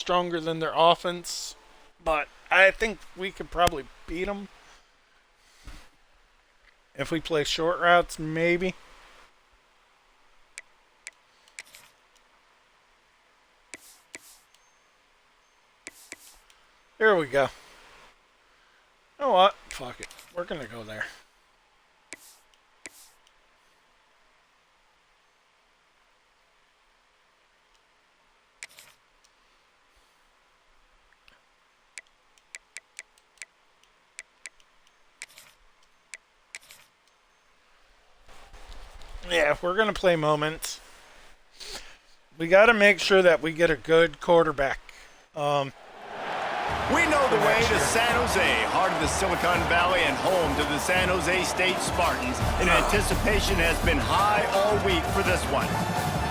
stronger than their offense, but I think we could probably beat them. If we play short routes, maybe. There we go. You know what? Fuck it. We're going to go there. Yeah, if we're going to play moments, we got to make sure that we get a good quarterback. We know the way to San Jose, heart of the Silicon Valley and home to the San Jose State Spartans. And anticipation has been high all week for this one.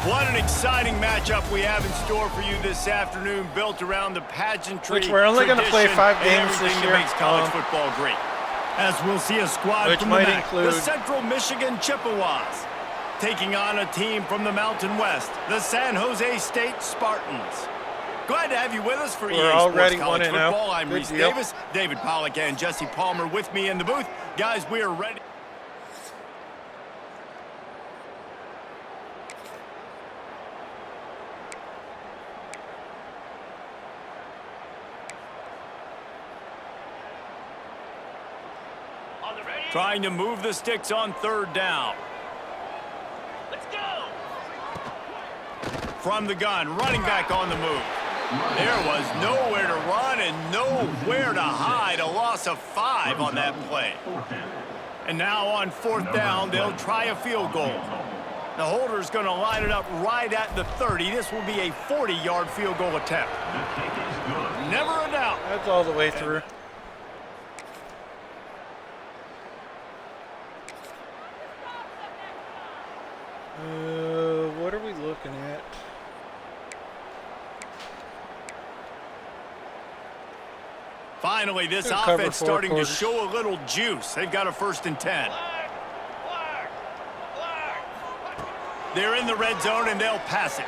What an exciting matchup we have in store for you this afternoon, built around the pageantry, which we're only going to play 5 games this year. That makes college football great. As we'll see a squad which from might the MAC, include the Central Michigan Chippewas, taking on a team from the Mountain West, the San Jose State Spartans. Glad to have you with us for EA Sports College Football. I'm Reese Davis, David Pollack, and Jesse Palmer with me in the booth. Guys, we are ready. Trying to move the sticks on third down. Let's go! From the gun, running back on the move. There was nowhere to run and nowhere to hide. A loss of 5 on that play. And now on fourth down, they'll try a field goal. The holder's going to line it up right at the 30. This will be a 40-yard field goal attempt. Never a doubt. That's all the way through. What are we looking at? Finally, this offense starting to show a little juice. They've got a 1st and 10. They're in the red zone, and they'll pass it.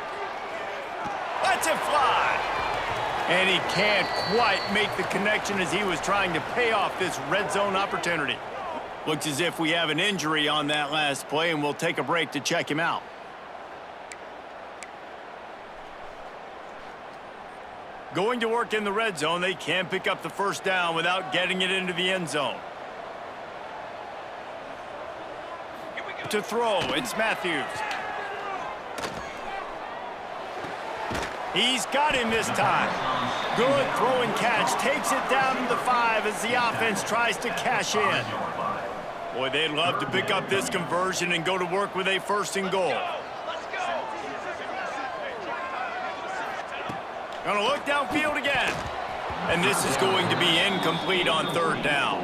Lets it fly. And he can't quite make the connection as he was trying to pay off this red zone opportunity. Looks as if we have an injury on that last play, and we'll take a break to check him out. Going to work in the red zone, they can pick up the 1st down without getting it into the end zone. To throw, it's Matthews. He's got him this time. Good throw and catch. Takes it down to the 5 as the offense tries to cash in. Boy, they'd love to pick up this conversion and go to work with a 1st and goal. Gonna look downfield again. And this is going to be incomplete on 3rd down.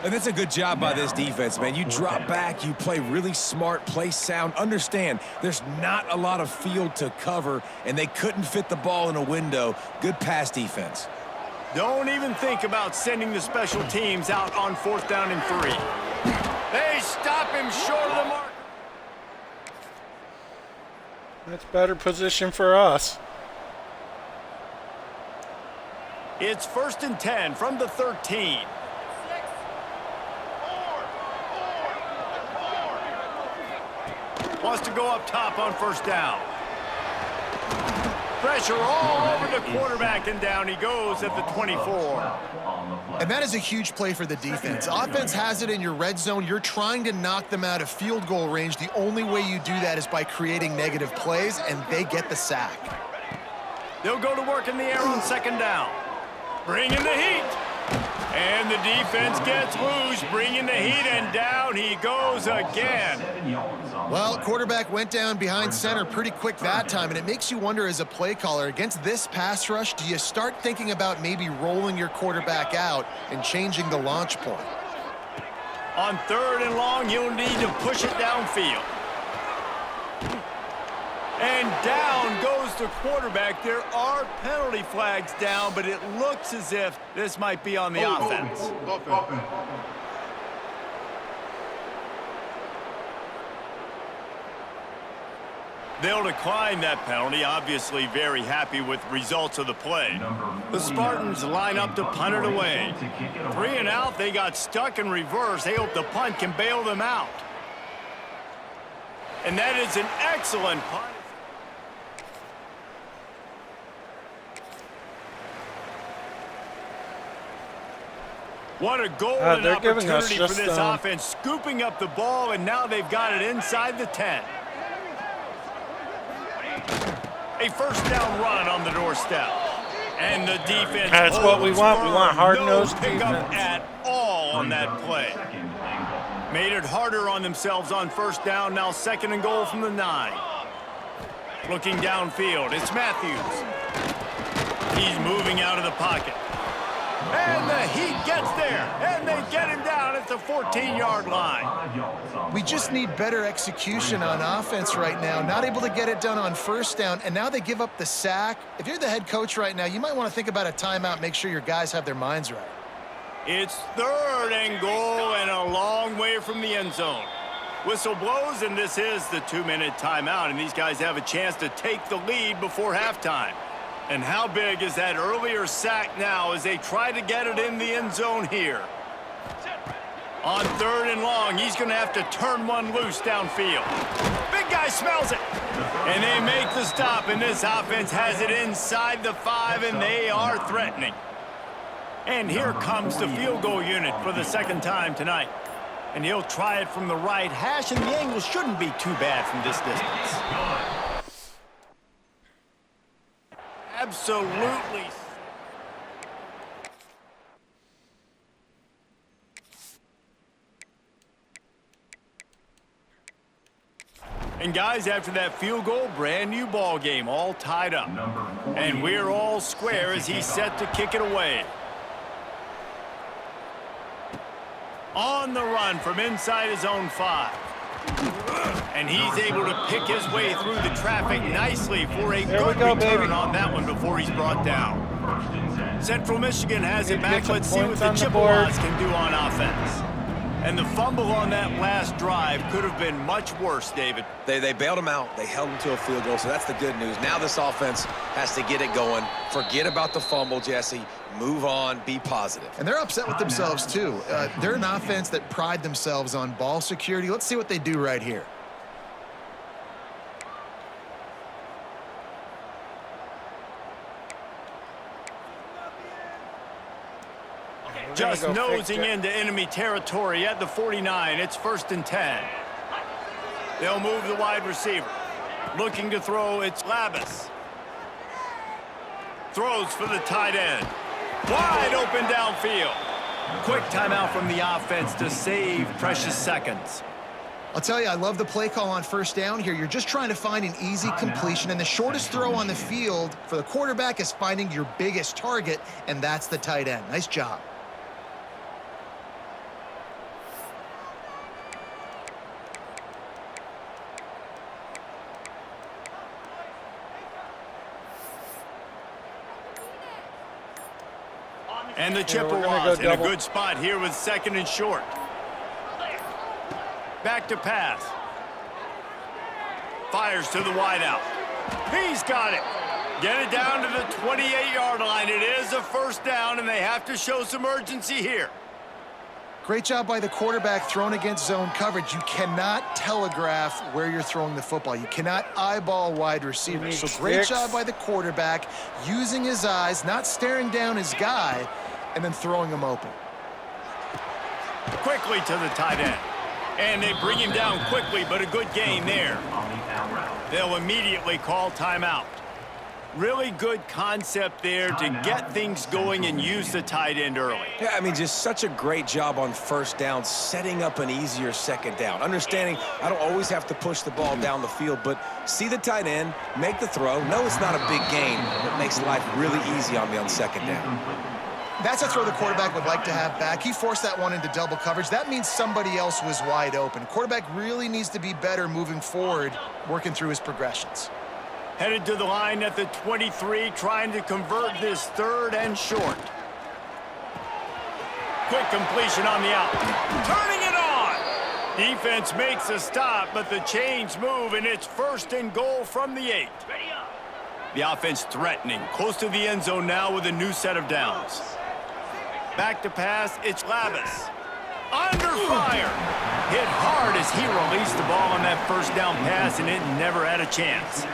And that's a good job by this defense, man. You drop back, you play really smart, play sound. Understand, there's not a lot of field to cover, and they couldn't fit the ball in a window. Good pass defense. Don't even think about sending the special teams out on 4th down and 3. They stop him short of the mark. That's better position for us. It's 1st and 10 from the 13. Wants to go up top on 1st down. Pressure all over the quarterback, and down he goes at the 24. And that is a huge play for the defense. Offense has it in your red zone. You're trying to knock them out of field goal range. The only way you do that is by creating negative plays, and they get the sack. They'll go to work in the air on 2nd down. Bringing the heat. And the defense gets loose, bringing the heat, and down he goes again. Well, quarterback went down behind center pretty quick that time, and it makes you wonder as a play caller, against this pass rush, do you start thinking about maybe rolling your quarterback out and changing the launch point? On 3rd and long, you'll need to push it downfield. And down goes the quarterback. There are penalty flags down, but it looks as if this might be on the offense. They'll decline that penalty, obviously very happy with results of the play. The Spartans line up to punt it away. 3 and out, they got stuck in reverse. They hope the punt can bail them out. And that is an excellent punt. What a golden opportunity for this offense, scooping up the ball, and now they've got it inside the 10. A first down run on the doorstep. And the defense. That's what we want. We want hard-nosed defense. No pickup at all on that play. Made it harder on themselves on first down. Now 2nd and goal from the 9. Looking downfield, it's Matthews. He's moving out of the pocket. And the Heat gets there, and they get him down at the 14-yard line. We just need better execution on offense right now. Not able to get it done on first down, and now they give up the sack. If you're the head coach right now, you might want to think about a timeout, make sure your guys have their minds right. It's 3rd and goal and a long way from the end zone. Whistle blows, and this is the 2-minute timeout, and these guys have a chance to take the lead before halftime. And how big is that earlier sack now as they try to get it in the end zone here? On 3rd and long, he's going to have to turn one loose downfield. Big guy smells it. And they make the stop, and this offense has it inside the 5, and they are threatening. And here comes the field goal unit for the 2nd time tonight. And he'll try it from the right hash, and the angle shouldn't be too bad from this distance. Absolutely. And guys, after that field goal, brand new ball game, all tied up. And we're all square as he's set to kick it away. On the run from inside his own 5. And he's able to pick his way through the traffic nicely for a good return on that one before he's brought down. Central Michigan has it back. Let's see what the Chippewas can do on offense. And the fumble on that last drive could have been much worse, David. They bailed him out. They held him to a field goal, so that's the good news. Now this offense has to get it going. Forget about the fumble, Jesse. Move on. Be positive. And they're upset with themselves, too. They're an offense that pride themselves on ball security. Let's see what they do right here. Just nosing into enemy territory at the 49. It's 1st and 10. They'll move the wide receiver. Looking to throw, it's Labus. Throws for the tight end. Wide open downfield. Quick timeout from the offense to save precious seconds. I'll tell you, I love the play call on first down here. You're just trying to find an easy completion, and the shortest throw on the field for the quarterback is finding your biggest target, and that's the tight end. Nice job. And the Chippewas in a good spot here with 2nd and short. Back to pass. Fires to the wideout. He's got it. Get it down to the 28-yard line. It is a first down, and they have to show some urgency here. Great job by the quarterback thrown against zone coverage. You cannot telegraph where you're throwing the football. You cannot eyeball wide receivers. So great job by the quarterback using his eyes, not staring down his guy, and then throwing him open. Quickly to the tight end. And they bring him down quickly, but a good gain there. They'll immediately call timeout. Really good concept there to get things going and use the tight end early. Yeah, I mean, just such a great job on first down, setting up an easier 2nd down. Understanding I don't always have to push the ball down the field, but see the tight end, make the throw. No, it's not a big gain, but makes life really easy on me on 2nd down. That's a throw the quarterback would like to have back. He forced that one into double coverage. That means somebody else was wide open. Quarterback really needs to be better moving forward, working through his progressions. Headed to the line at the 23, trying to convert this 3rd and short. Quick completion on the out. Turning it on. Defense makes a stop, but the chains move, and it's 1st and goal from the 8. The offense threatening, close to the end zone now with a new set of downs. Back to pass, it's Lavis. Under fire. Hit hard as he released the ball on that 1st down pass, and it never had a chance.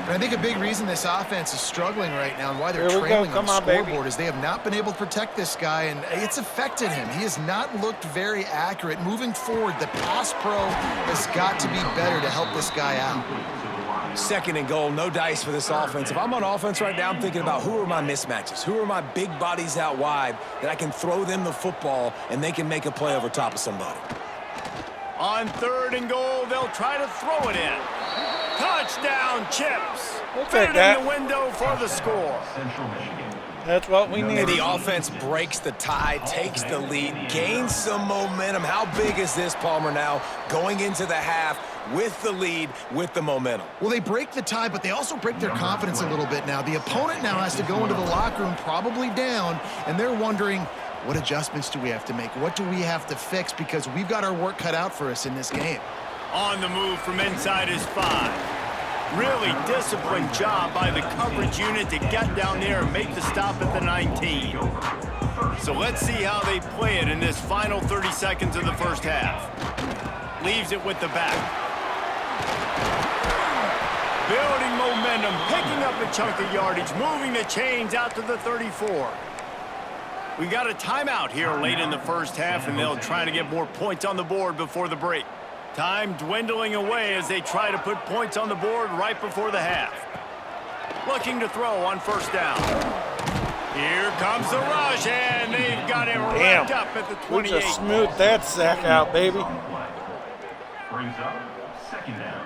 I think a big reason this offense is struggling right now and why they're Here we trailing go. on Come the on, scoreboard baby. is they have not been able to protect this guy, and it's affected him. He has not looked very accurate. Moving forward, the pass pro has got to be better to help this guy out. 2nd and goal, no dice for this offense. If I'm on offense right now, I'm thinking about who are my mismatches? Who are my big bodies out wide that I can throw them the football and they can make a play over top of somebody? On 3rd and goal, they'll try to throw it in. Touchdown, Chips. We'll Fit take it that. in the window for the score. That's what we And need. the offense breaks the tie, takes the lead, gains some momentum. How big is this, Palmer, now going into the half with the lead, with the momentum? Well, they break the tie, but they also break their confidence a little bit now. The opponent now has to go into the locker room probably down, and they're wondering, what adjustments do we have to make? What do we have to fix? Because we've got our work cut out for us in this game. On the move from inside his 5. Really disciplined job by the coverage unit to get down there and make the stop at the 19. So let's see how they play it in this final 30 seconds of the 1st half. Leaves it with the back. Building momentum, picking up a chunk of yardage, moving the chains out to the 34. We got a timeout here late in the 1st half, and they'll try to get more points on the board before the break. Time dwindling away as they try to put points on the board right before the half. Looking to throw on 1st down. Here comes the rush, and they've got it wrapped up at the We 28. just smoothed that sack out, baby. Brings up 2nd down.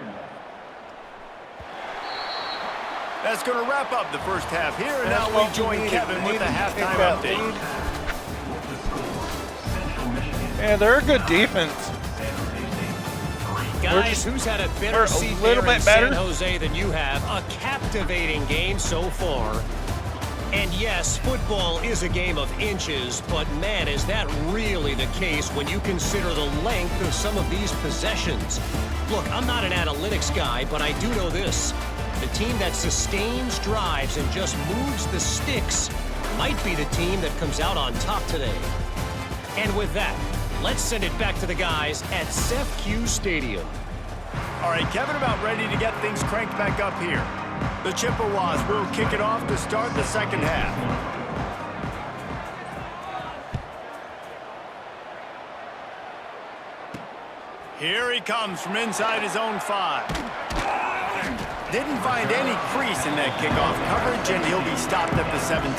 That's going to wrap up the 1st half here, and That's now what we join needed. Kevin We with the needed to halftime take that update. lead. Central Michigan. Yeah, they're a good defense. Guys, who's had a we're better a seat little there in bit better. San Jose than you have? A captivating game so far. And yes, football is a game of inches, but man, is that really the case when you consider the length of some of these possessions. Look, I'm not an analytics guy, but I do know this. The team that sustains drives and just moves the sticks might be the team that comes out on top today. And with that, let's send it back to the guys at CEFQ Stadium. All right, Kevin, about ready to get things cranked back up here. The Chippewas will kick it off to start the 2nd half. Here he comes from inside his own 5. Didn't find any crease in that kickoff coverage, and he'll be stopped at the 17.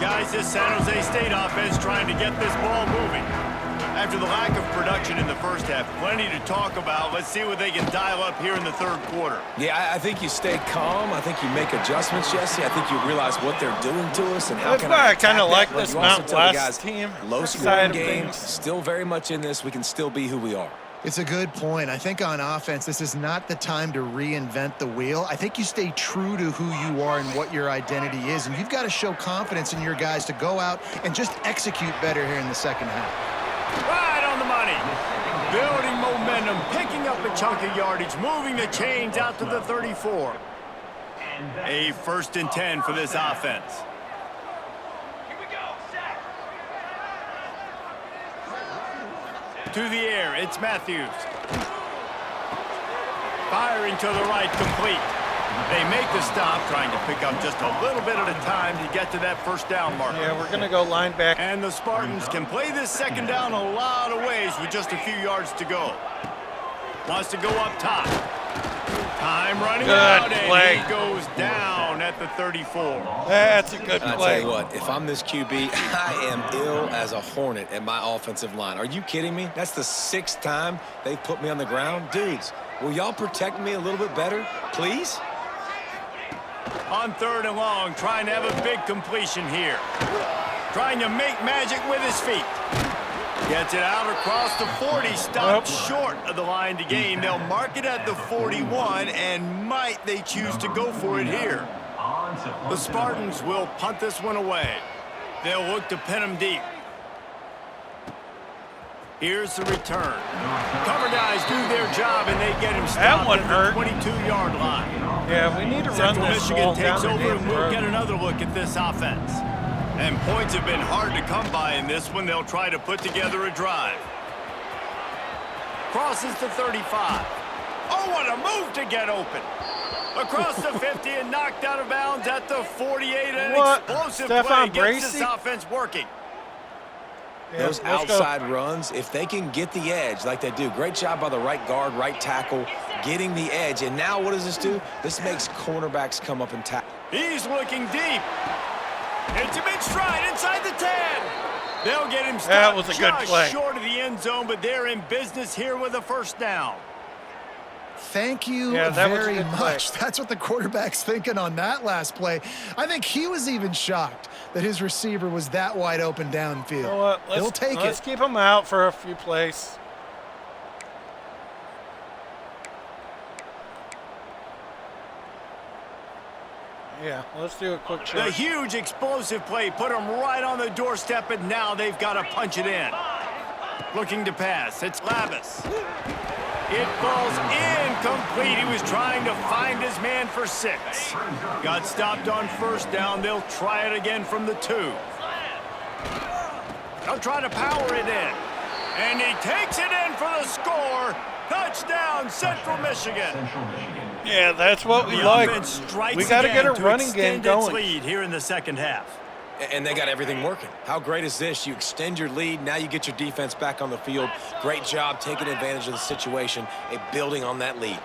Guys, this San Jose State offense trying to get this ball moving. After the lack of production in the 1st half, plenty to talk about. Let's see what they can dial up here in the 3rd quarter. Yeah, I think you stay calm. I think you make adjustments, Jesse. I think you realize what they're doing to us and how That's can why I attack kinda that. like But this you also Mount tell the West guys, team low side scoring of game, things. still very much in this. We can still be who we are. It's a good point. I think on offense, this is not the time to reinvent the wheel. I think you stay true to who you are and what your identity is, and you've got to show confidence in your guys to go out and just execute better here in the 2nd half. Right on the money. Building momentum, picking up a chunk of yardage, moving the chains out to the 34. A 1st and 10 for this offense. To the air, it's Matthews. Firing to the right, complete. They make the stop, trying to pick up just a little bit at a time to get to that 1st down marker. Yeah, we're going to go linebacker. And the Spartans can play this 2nd down a lot of ways with just a few yards to go. Wants to go up top. Time running out, play. and he goes down at the 34. That's a good I tell play. you what, if I'm this QB, I am ill as a hornet at my offensive line. Are you kidding me? That's the 6th time they've put me on the ground. Dudes, will y'all protect me a little bit better, please? On 3rd and long, trying to have a big completion here. Trying to make magic with his feet. Gets it out across the 40, stopped short of the line to gain. They'll mark it at the 41, and might they choose to go for it here. The Spartans will punt this one away. They'll look to pin him deep. Here's the return. Cover guys do their job, and they get him That stopped one at hurt. the 22-yard line. Yeah, we need to run Central this Michigan ball takes down over, and we'll the get another look at this offense. And points have been hard to come by in this one. They'll try to put together a drive. Crosses the 35. Oh, what a move to get open. Across the 50 and knocked out of bounds at the 48. An What? explosive Stephon play gets this Bracey? offense working. Yeah, Those let's go. outside runs, if they can get the edge like they do, great job by the right guard, right tackle, getting the edge. And now what does this do? This makes cornerbacks come up and tackle. He's looking deep. It's a big stride inside the 10. They'll get him stopped That was a good just play. short of the end zone, but they're in business here with a first down. Thank you Yeah, that was a very good play. much. That's what the quarterback's thinking on that last play. I think he was even shocked that his receiver was that wide open downfield. You know what? He'll take let's it. keep him out for a few plays. Yeah, let's do a quick The shot. huge explosive play put him right on the doorstep, and now they've got to punch it in. Looking to pass. It's Lavis. It falls incomplete. He was trying to find his man for 6. Got stopped on first down. They'll try it again from the 2. They'll try to power it in. And he takes it in for the score. Touchdown, Central Michigan. Yeah, that's what we The like. offense strikes We got to get a again running game extend its going. lead here in the second half. And they got everything working. How great is this? You extend your lead. Now you get your defense back on the field. Great job taking advantage of the situation and building on that lead.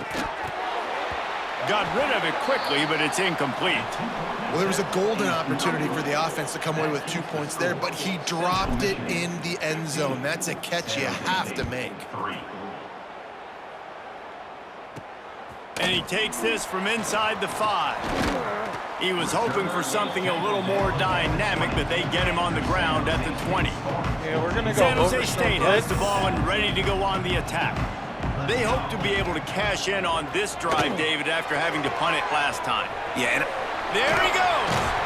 Got rid of it quickly, but it's incomplete. Well, there was a golden opportunity for the offense to come away with 2 points there, but he dropped it in the end zone. That's a catch you have to make. And he takes this from inside the 5. He was hoping for something a little more dynamic, but they get him on the ground at the 20. Yeah, we're going to go San over Jose some State has blitz. the ball and ready to go on the attack. They hope to be able to cash in on this drive, David, after having to punt it last time. Yeah, and There he goes.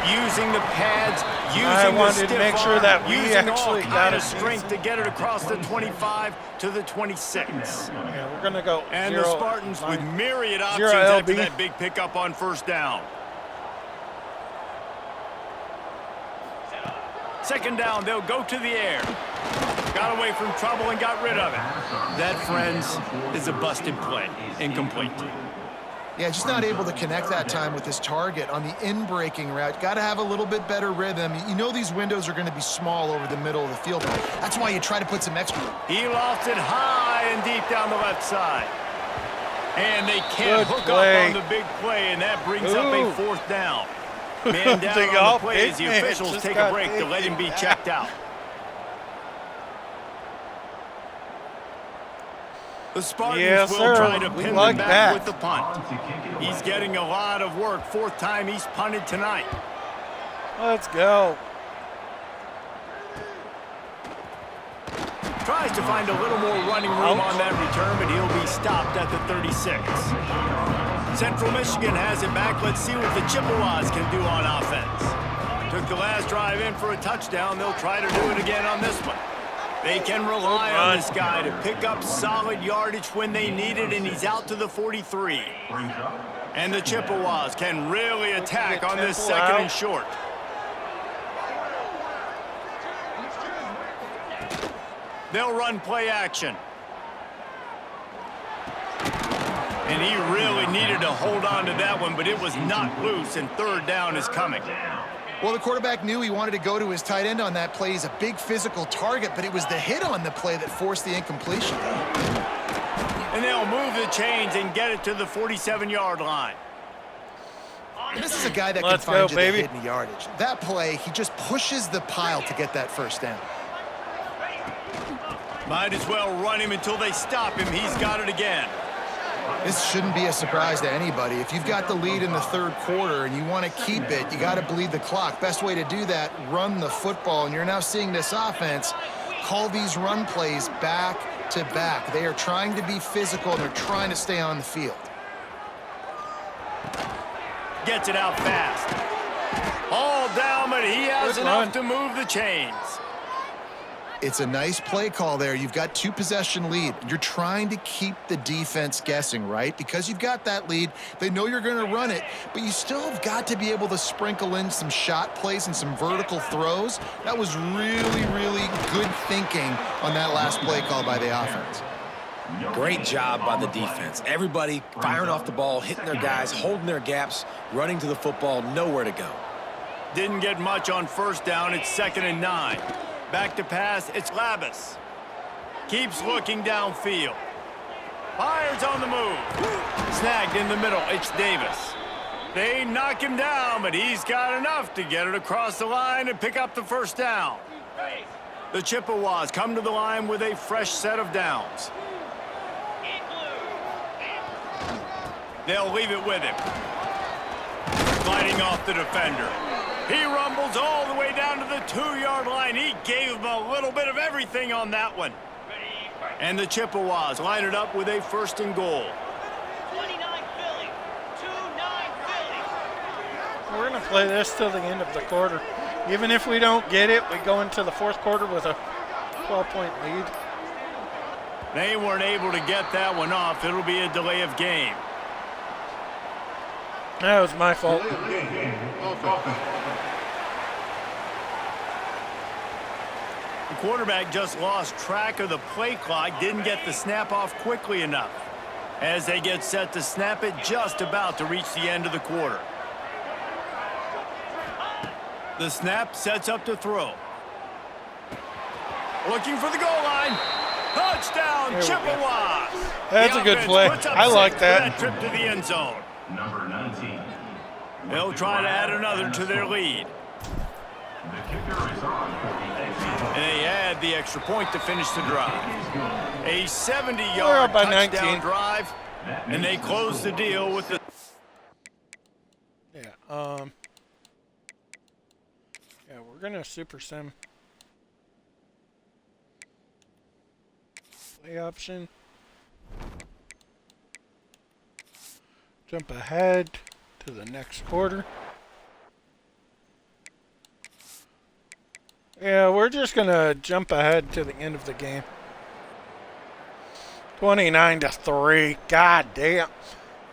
Using the pads, using I the wanted to stiff make sure arm, that we using actually all got kind a of strength to get it across the 25 to the 26. Yeah, we're going to go And 0, the Spartans with 9. myriad options 0 after LB. that big pickup on first down. Second down, they'll go to the air. Got away from trouble and got rid of it. That, friends, is a busted play. Incomplete. Yeah, just not able to connect that time with his target on the in-breaking route. Got to have a little bit better rhythm. You know these windows are going to be small over the middle of the field. That's why you try to put some extra. He lofts it high and deep down the left side. And they can't Good hook play. up on the big play, and that brings up Ooh. a fourth down. Man down They on all the play as the big man officials just take a got break to big. let him be checked out. The Spartans Yes, will sir. try to We pin like them back that. with the punt. He's getting a lot of work. 4th time he's punted tonight. Let's go. Tries to find a little more running room on that return, but he'll be stopped at the 36. Central Michigan has it back. Let's see what the Chippewas can do on offense. Took the last drive in for a touchdown. They'll try to do it again on this one. They can rely on this guy to pick up solid yardage when they need it, and he's out to the 43. And the Chippewas can really attack on this second and short. They'll run play action. And he really needed to hold on to that one, but it was not loose, and 3rd down is coming. Well, the quarterback knew he wanted to go to his tight end on that play. He's a big physical target, but it was the hit on the play that forced the incompletion. And they'll move the chains and get it to the 47-yard line. And this is a guy that Let's can find go, you baby. the hidden yardage. That play, he just pushes the pile to get that first down. Might as well run him until they stop him. He's got it again. This shouldn't be a surprise to anybody. If you've got the lead in the 3rd quarter and you want to keep it, you got to bleed the clock. Best way to do that, run the football. And you're now seeing this offense call these run plays back to back. They are trying to be physical, and they're trying to stay on the field. Gets it out fast. All down, but he has Good enough run. to move the chains. It's a nice play call there. You've got 2-possession lead. You're trying to keep the defense guessing, right? Because you've got that lead. They know you're going to run it, but you still have got to be able to sprinkle in some shot plays and some vertical throws. That was really, really good thinking on that last play call by the offense. Great job by the defense. Everybody firing off the ball, hitting their guys, holding their gaps, running to the football, nowhere to go. Didn't get much on first down. It's 2nd and 9. Back to pass. It's Labus. Keeps looking downfield. Fires on the move. Snagged in the middle. It's Davis. They knock him down, but he's got enough to get it across the line and pick up the first down. The Chippewas come to the line with a fresh set of downs. They'll leave it with him. Sliding off the defender. He rumbles all the way down to the 2-yard line. He gave him a little bit of everything on that one. And the Chippewas line it up with a 1st and goal. 29 Philly. 2-9 Philly. We're going to play this till the end of the quarter. Even if we don't get it, we go into the 4th quarter with a 12-point lead. They weren't able to get that one off. It'll be a delay of game. That was my fault. The quarterback just lost track of the play clock, didn't get the snap off quickly enough. As they get set to snap it, just about to reach the end of the quarter. The snap sets up to throw. Looking for the goal line. Touchdown, Chippewas. That's a good play. I like that. Trip to the end zone. Number 19. They'll try to add another to their lead. The kicker is on for the extra And they add the extra point to finish the drive. A We're 70-yard up by touchdown 19. drive, and they close the deal with the... Yeah, we're going to super sim. Play option. Jump ahead to the next quarter. Yeah, we're just going to jump ahead to the end of the game. 29-3. God damn.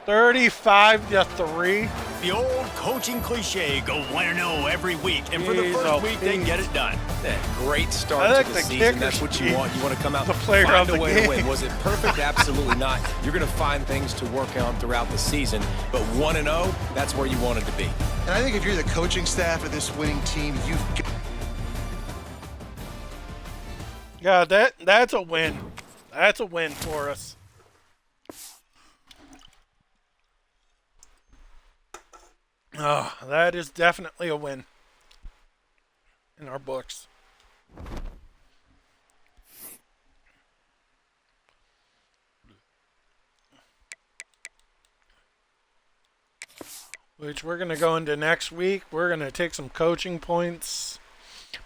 35-3. The old coaching cliche, go 1-0 every week. And for the Jeez, first week, they please. get it done. That great start I think to the the season. kicker That's what should you be want. You want to come out the and player find of a the way to game. win. Was it perfect? Absolutely not. You're going to find things to work on throughout the season. But 1-0, that's where you wanted to be. And I think if you're the coaching staff of this winning team, you've got Yeah, that's a win. That's a win for us. Oh, that is definitely a win in our books. Which we're going to go into next week. We're going to take some coaching points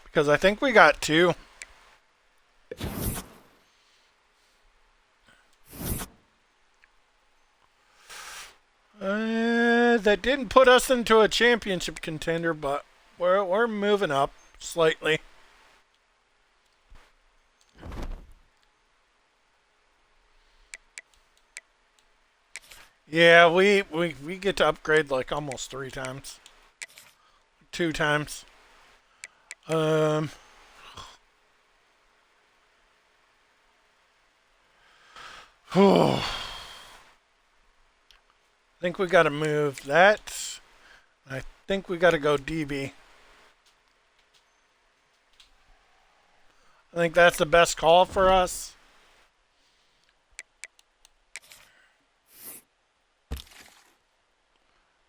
because I think we got 2. That didn't put us into a championship contender, but we're moving up slightly. Yeah, we get to upgrade like almost 3 times. 2 times. I think we got to move that. I think we got to go DB. I think that's the best call for us.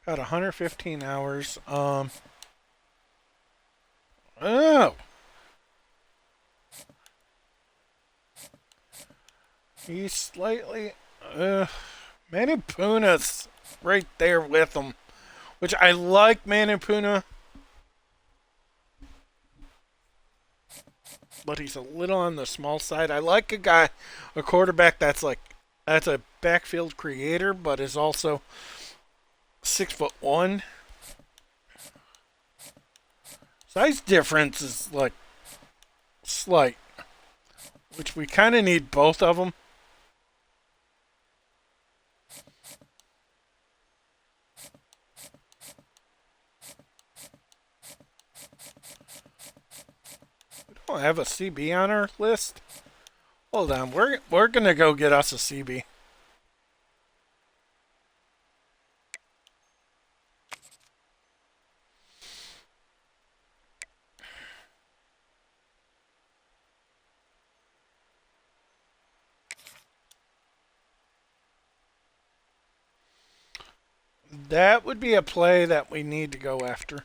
Got 115 hours. Oh. He's slightly... Manipuna's right there with him. Which I like Manipuna. But he's a little on the small side. I like a quarterback that's a backfield creator, but is also 6'1". Size difference is like slight. which we kind of need both of them. We don't have a CB on our list. Hold on, we're gonna go get us a CB. That would be a play that we need to go after.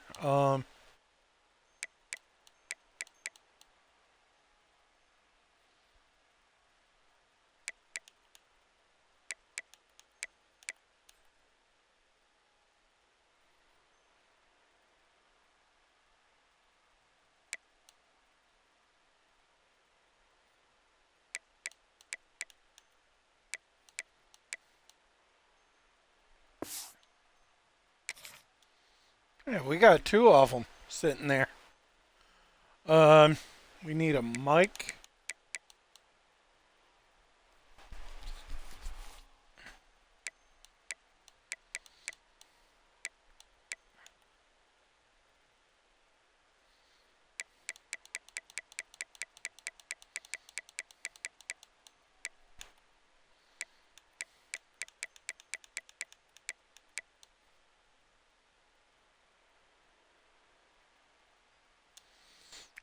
Yeah, we got two of them sitting there. We need a mic.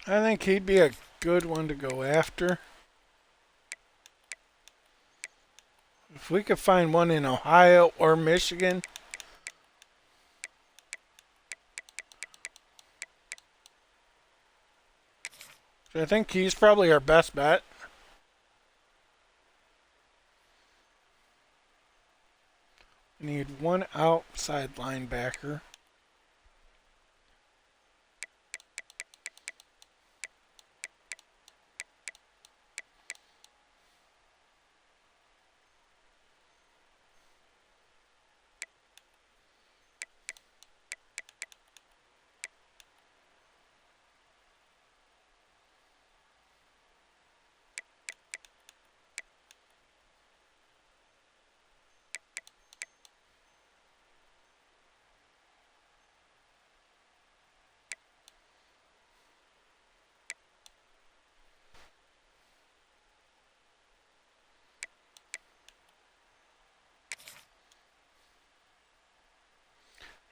I think he'd be a good one to go after. If we could find one in Ohio or Michigan. So I think he's probably our best bet. We need one outside linebacker.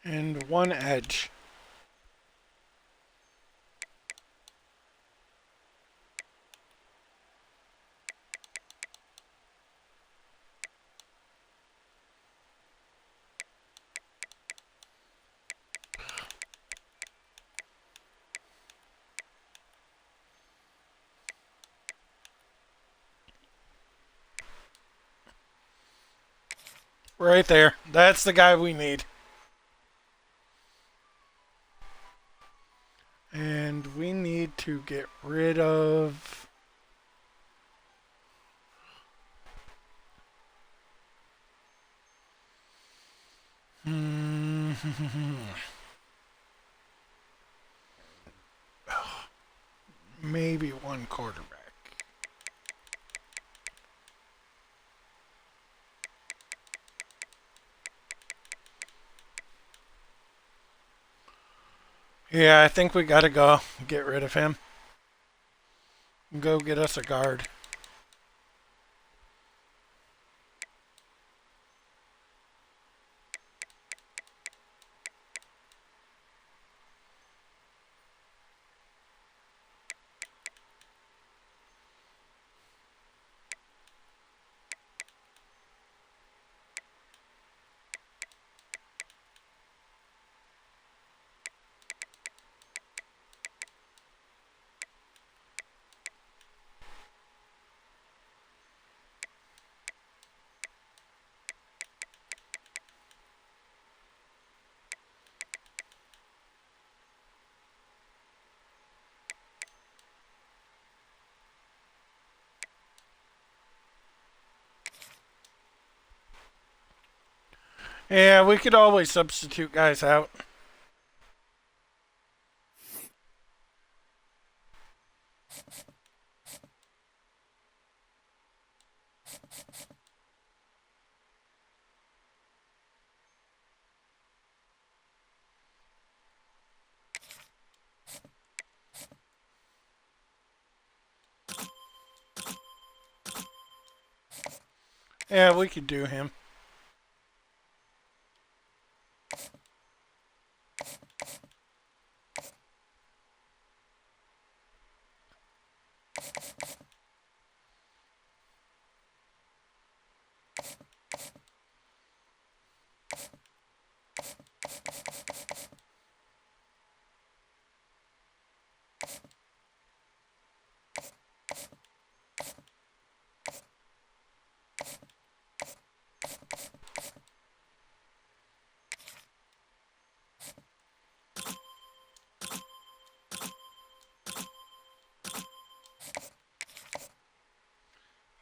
And one edge. Right there. That's the guy we need. And we need to get rid of... Maybe one quarterback. Yeah, I think we gotta go get rid of him. Go get us a guard. Yeah, we could always substitute guys out. Yeah, we could do him.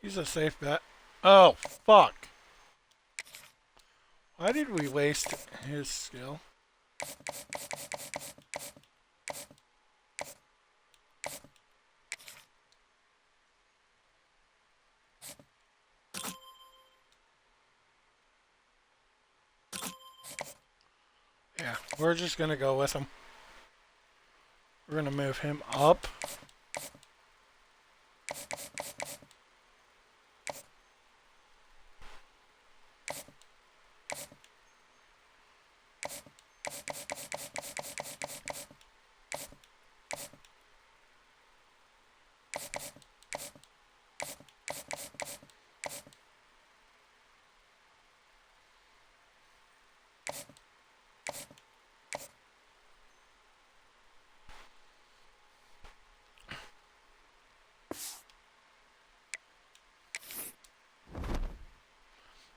He's a safe bet. Oh, fuck. Why did we waste his skill? Yeah, we're just going to go with him. We're going to move him up.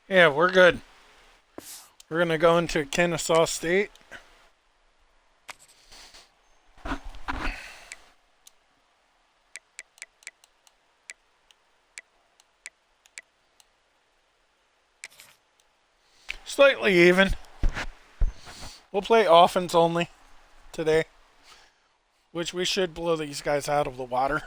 Yeah, we're good. We're going to go into Kennesaw State. Slightly even. We'll play offense only today, which we should blow these guys out of the water.